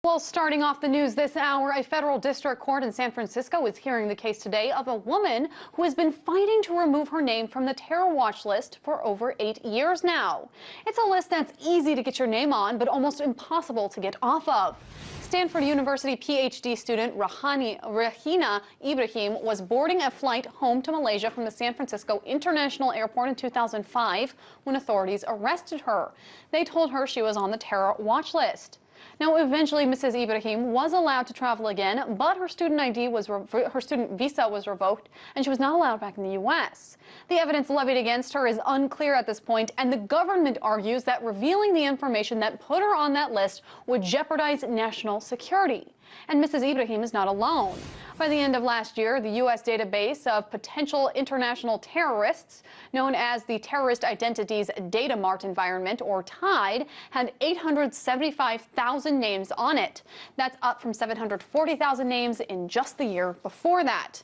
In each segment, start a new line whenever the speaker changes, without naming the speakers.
Well, starting off the news this hour, a federal district court in San Francisco is hearing the case today of a woman who has been fighting to remove her name from the terror watch list for over 8 years now. It's a list that's easy to get your name on, but almost impossible to get off of. Stanford University PhD student Rahina Ibrahim was boarding a flight home to Malaysia from the San Francisco International Airport in 2005 when authorities arrested her. They told her she was on the terror watch list. Now, eventually, Mrs. Ibrahim was allowed to travel again, but her student her student visa was revoked, and she was not allowed back in the U.S. The evidence levied against her is unclear at this point, and the government argues that revealing the information that put her on that list would jeopardize national security. And Mrs. Ibrahim is not alone. By the end of last year, the U.S. database of potential international terrorists, known as the Terrorist Identities Data Mart Environment, or TIDE, had 875,000 names on it. That's up from 740,000 names in just the year before that.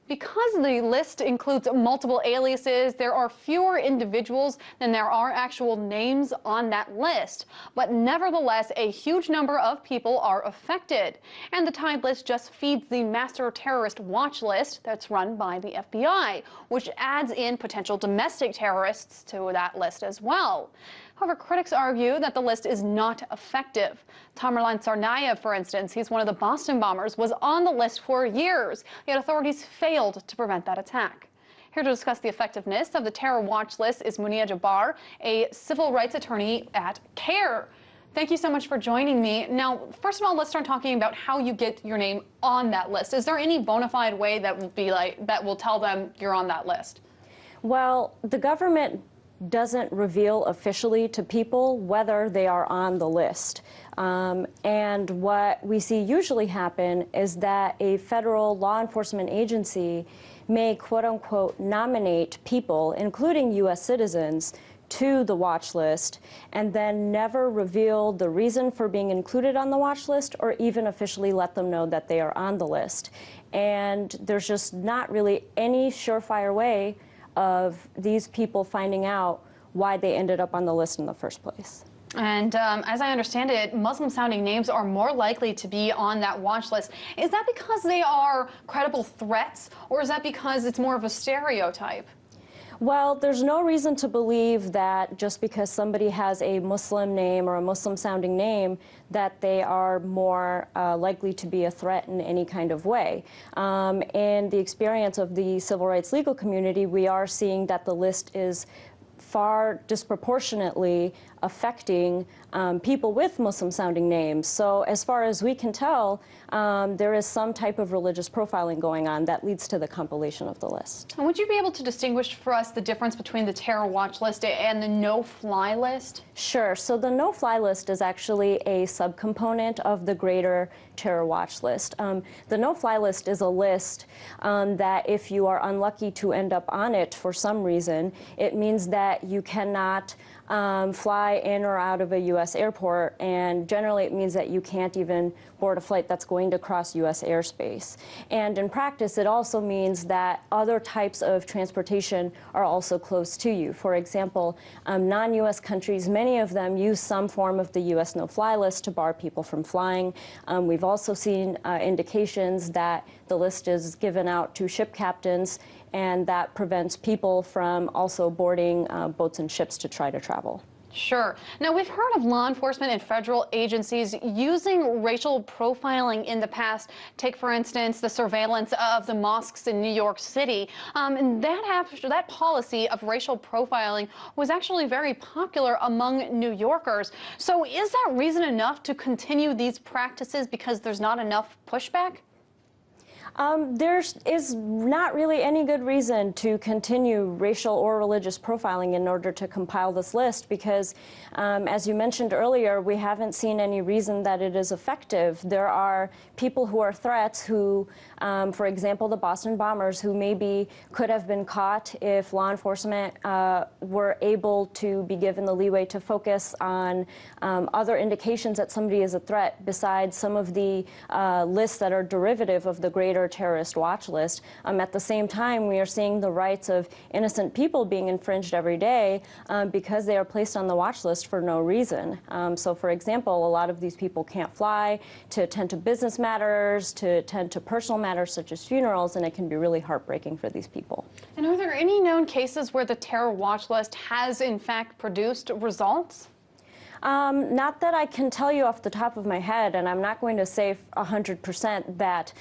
Because the list includes multiple aliases, there are fewer individuals than there are actual names on that list. But nevertheless, a huge number of people are affected. And the TIDE list just feeds the master terrorist watch list that's run by the FBI, which adds in potential domestic terrorists to that list as well. However, critics argue that the list is not effective. Tamerlan Tsarnaev, for instance, he's one of the Boston bombers, was on the list for years, yet authorities failed to prevent that attack. Here to discuss the effectiveness of the terror watch list is Munia Jabbar, a civil rights attorney at CAIR. Thank you so much for joining me. Now, first of all, let's start talking about how you get your name on that list. Is there any bona fide way that will tell them you're on that list?
Well, the government doesn't reveal officially to people whether they are on the list. And what we see usually happen is that a federal law enforcement agency may, quote unquote, nominate people, including U.S. citizens, to the watch list and then never reveal the reason for being included on the watch list or even officially let them know that they are on the list. And there's just not really any surefire way of these people finding out why they ended up on the list in the first place.
And as I understand it, Muslim-sounding names are more likely to be on that watch list. Is that because they are credible threats, or is that because it's more of a stereotype?
Well, there's no reason to believe that just because somebody has a Muslim name or a Muslim-sounding name that they are more likely to be a threat in any kind of way. In the experience of the civil rights legal community, we are seeing that the list is far disproportionately affecting people with Muslim-sounding names. So as far as we can tell, there is some type of religious profiling going on that leads to the compilation of the list.
And would you be able to distinguish for us the difference between the terror watch list and the no-fly list?
Sure. So the no-fly list is actually a subcomponent of the greater terror watch list. The no-fly list is a list that if you are unlucky to end up on it for some reason, it means that you cannot fly in or out of a U.S. airport, and generally it means that you can't even board a flight that's going to cross U.S. airspace. And in practice, it also means that other types of transportation are also close to you. For example, non-U.S. countries, many of them use some form of the U.S. no-fly list to bar people from flying. We've also seen indications that the list is given out to ship captains, and that prevents people from also boarding boats and ships to try to travel.
Sure. Now, we've heard of law enforcement and federal agencies using racial profiling in the past. Take, for instance, the surveillance of the mosques in New York City. And that policy of racial profiling was actually very popular among New Yorkers. So is that reason enough to continue these practices because there's not enough pushback?
There is not really any good reason to continue racial or religious profiling in order to compile this list because, as you mentioned earlier, we haven't seen any reason that it is effective. There are people who are threats who, for example, the Boston bombers, who maybe could have been caught if law enforcement were able to be given the leeway to focus on other indications that somebody is a threat besides some of the lists that are derivative of the greater greater terrorist watch list. At the same time, we are seeing the rights of innocent people being infringed every day because they are placed on the watch list for no reason. So, for example, a lot of these people can't fly to attend to business matters, to attend to personal matters such as funerals, and it can be really heartbreaking for these people.
And are there any known cases where the terror watch list has, in fact, produced results?
Not that I can tell you off the top of my head, and I'm not going to say 100% that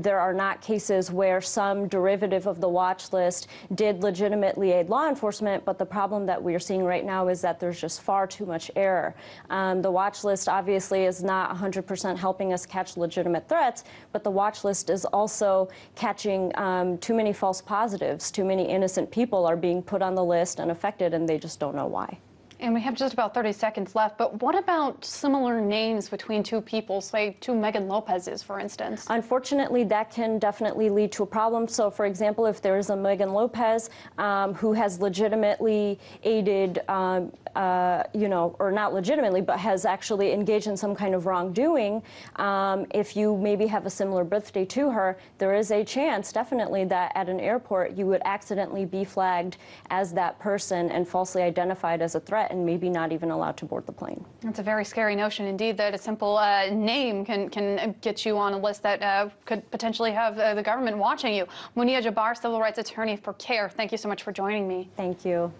there are not cases where some derivative of the watch list did legitimately aid law enforcement, but the problem that we're seeing right now is that there's just far too much error. The watch list obviously is not 100% helping us catch legitimate threats, but the watch list is also catching too many false positives. Too many innocent people are being put on the list and affected, and they just don't know why.
And we have just about 30 seconds left, but what about similar names between two people, say two Megan Lopez's, for instance?
Unfortunately, that can definitely lead to a problem. So, for example, if there is a Megan Lopez who has legitimately aided, or not legitimately, but has actually engaged in some kind of wrongdoing, if you maybe have a similar birthday to her, there is a chance, definitely, that at an airport you would accidentally be flagged as that person and falsely identified as a threat, and maybe not even allowed to board the plane.
It's a very scary notion indeed, that a simple name can get you on a list that could potentially have the government watching you. Munia Jabbar, civil rights attorney for CAIR, thank you so much for joining me.
Thank you.